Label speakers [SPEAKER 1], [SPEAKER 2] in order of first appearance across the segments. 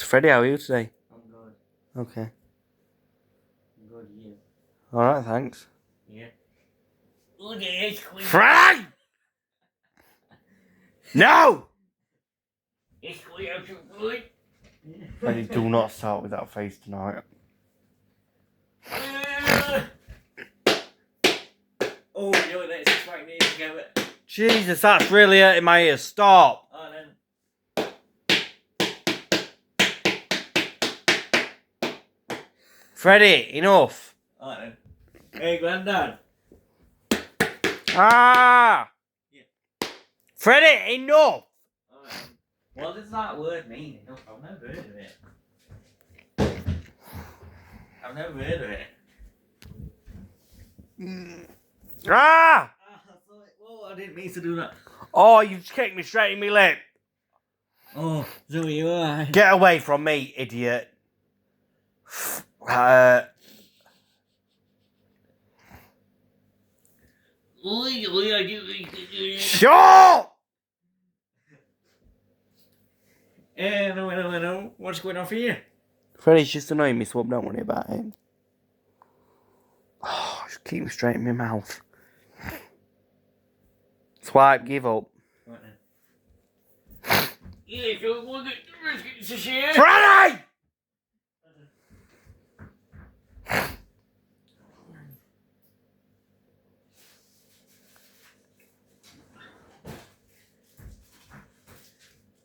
[SPEAKER 1] Freddie, how are you today?
[SPEAKER 2] I'm good.
[SPEAKER 1] Okay.
[SPEAKER 2] I'm good, you.
[SPEAKER 1] Alright, thanks.
[SPEAKER 2] Yeah. Look at this quick.
[SPEAKER 1] Freddie! No!
[SPEAKER 2] It's quick out your food.
[SPEAKER 1] Freddie, do not start with that face tonight.
[SPEAKER 2] Oh, you know what? Let's just right near together.
[SPEAKER 1] Jesus, that's really hurting my ears. Stop.
[SPEAKER 2] Oh, then.
[SPEAKER 1] Freddie, enough.
[SPEAKER 2] Oh, then. Hey, Grandad.
[SPEAKER 1] Ah!
[SPEAKER 2] Yeah.
[SPEAKER 1] Freddie, enough.
[SPEAKER 2] Oh, then. What does that word mean? Enough. I've never heard of it. I've never heard of it.
[SPEAKER 1] Ah!
[SPEAKER 2] Whoa, I didn't mean to do that.
[SPEAKER 1] Oh, you just kicked me straight in my lip.
[SPEAKER 2] Oh, so you are.
[SPEAKER 1] Get away from me, idiot. Shut!
[SPEAKER 2] No. What's going on for you?
[SPEAKER 1] Freddie's just annoying me, so don't worry about him. Oh, just keep me straight in my mouth. Swipe, give up.
[SPEAKER 2] Right then. Yeah, so we'll get the biscuits to share.
[SPEAKER 1] Freddie!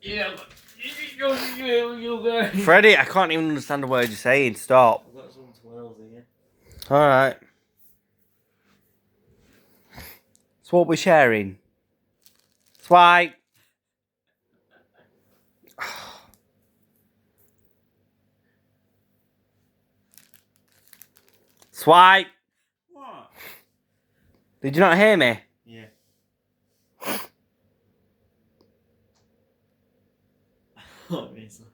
[SPEAKER 2] Yeah, but you guys.
[SPEAKER 1] Freddie, I can't even understand a word you're saying. Stop.
[SPEAKER 2] I've got some twirls here.
[SPEAKER 1] Alright. So what we're sharing? Swipe. Swipe.
[SPEAKER 2] What?
[SPEAKER 1] Did you not hear me?
[SPEAKER 2] Yeah. Obviously.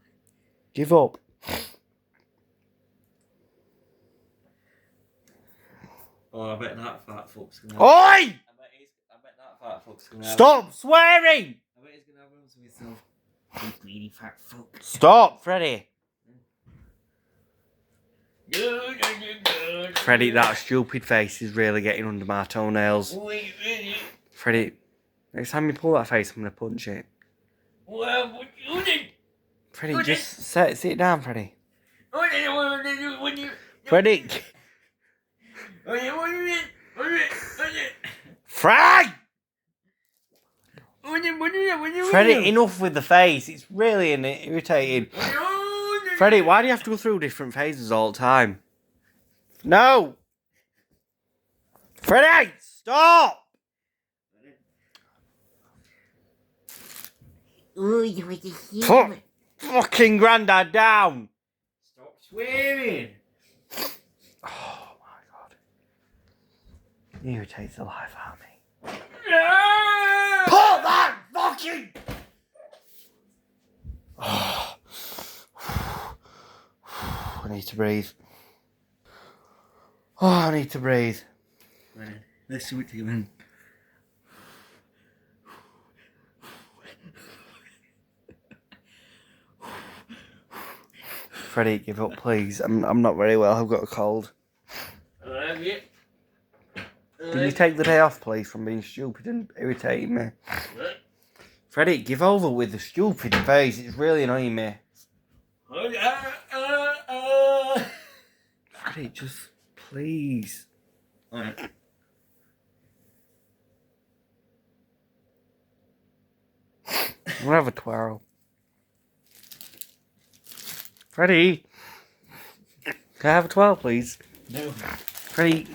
[SPEAKER 1] Give up.
[SPEAKER 2] Oh, I bet that fat fuck's gonna.
[SPEAKER 1] Oi!
[SPEAKER 2] I bet that fat fuck's gonna.
[SPEAKER 1] Stop swearing!
[SPEAKER 2] I bet he's gonna have rooms with himself. You greedy fat fuck.
[SPEAKER 1] Stop, Freddie. Freddie, that stupid face is really getting under my toenails. Freddie, next time you pull that face, I'm gonna punch it. Freddie, just sit down, Freddie. Freddie! Freddie! Freddie, enough with the face. It's really irritating. Freddie, why do you have to go through different phases all the time? No! Freddie, stop! Put fucking Grandad down!
[SPEAKER 2] Stop swearing!
[SPEAKER 1] Oh my god. He irritates the life out of me. Put that fucking... Oh. I need to breathe. Oh, I need to breathe.
[SPEAKER 2] Right, let's do it together.
[SPEAKER 1] Freddie, give up, please. I'm not very well. I've got a cold.
[SPEAKER 2] Have you?
[SPEAKER 1] Can you take the day off, please, from being stupid and irritating me?
[SPEAKER 2] What?
[SPEAKER 1] Freddie, give over with the stupid face. It's really annoying me. Freddie, just please.
[SPEAKER 2] Alright.
[SPEAKER 1] I'm gonna have a twirl. Freddie, can I have a twirl, please?
[SPEAKER 2] No.
[SPEAKER 1] Freddie.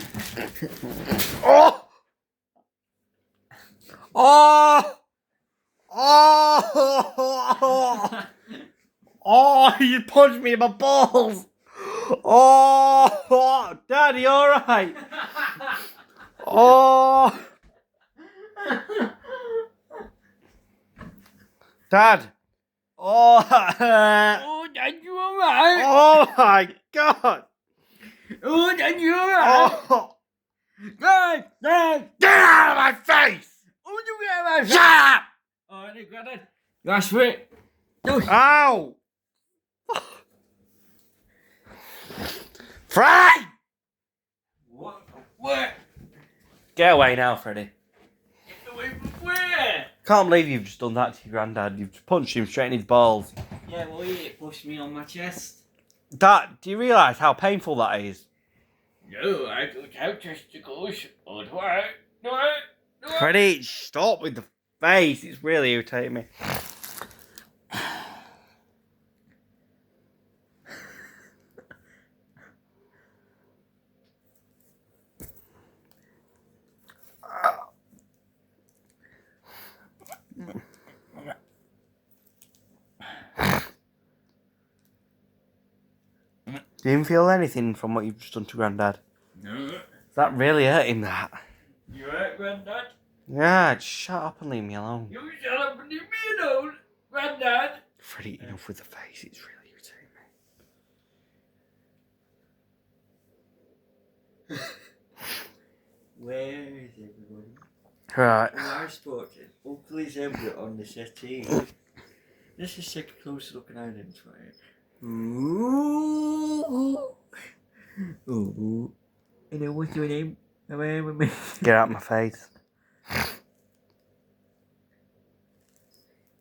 [SPEAKER 1] Oh! Oh! Oh! Oh, you punched me in my balls! Oh! Daddy, alright? Oh! Dad! Oh!
[SPEAKER 2] Oh, Dad, you alright?
[SPEAKER 1] Oh my god!
[SPEAKER 2] Oh, Dad, you alright?
[SPEAKER 1] Oh!
[SPEAKER 2] Dad!
[SPEAKER 1] Get out of my face!
[SPEAKER 2] Oh, you get out of my face!
[SPEAKER 1] Shut up!
[SPEAKER 2] Alright, Grandad. That's it. No.
[SPEAKER 1] Ow! Fred!
[SPEAKER 2] What?
[SPEAKER 1] Get away now, Freddy.
[SPEAKER 2] Get away from where?
[SPEAKER 1] Can't believe you've just done that to your granddad. You've just punched him straight in his balls.
[SPEAKER 3] Yeah, well, he pushed me on my chest.
[SPEAKER 1] Dad, do you realise how painful that is?
[SPEAKER 2] No, I don't have testicles. Or do I? Do I? Do I?
[SPEAKER 1] Freddy, stop with the face. It's really irritating me. Do you even feel anything from what you've just done to Grandad?
[SPEAKER 2] No.
[SPEAKER 1] Is that really hurting that?
[SPEAKER 2] You right, Grandad?
[SPEAKER 1] Yeah, just shut up and leave me alone.
[SPEAKER 2] You shut up and leave me alone, Grandad.
[SPEAKER 1] Freddy, enough with the face. It's really irritating me.
[SPEAKER 3] Where is everybody?
[SPEAKER 1] Right.
[SPEAKER 3] Oh, I spotted it. Ugly zebra on the settee. Let's just take a closer look and identify it. Ooh. Ooh. And then what's your name?
[SPEAKER 1] Get out of my face.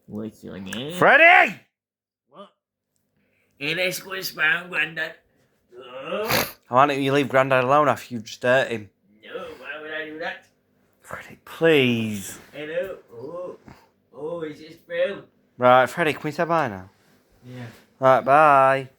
[SPEAKER 3] What's your name?
[SPEAKER 1] Freddy!
[SPEAKER 2] What? Hey, let's go around, Grandad.
[SPEAKER 1] Why don't you leave Grandad alone after you've just hurt him?
[SPEAKER 2] No, why would I do that?
[SPEAKER 1] Freddy, please.
[SPEAKER 3] Hello. Oh, is this Bill?
[SPEAKER 1] Right, Freddy, can we say bye now?
[SPEAKER 3] Yeah.
[SPEAKER 1] Right, bye.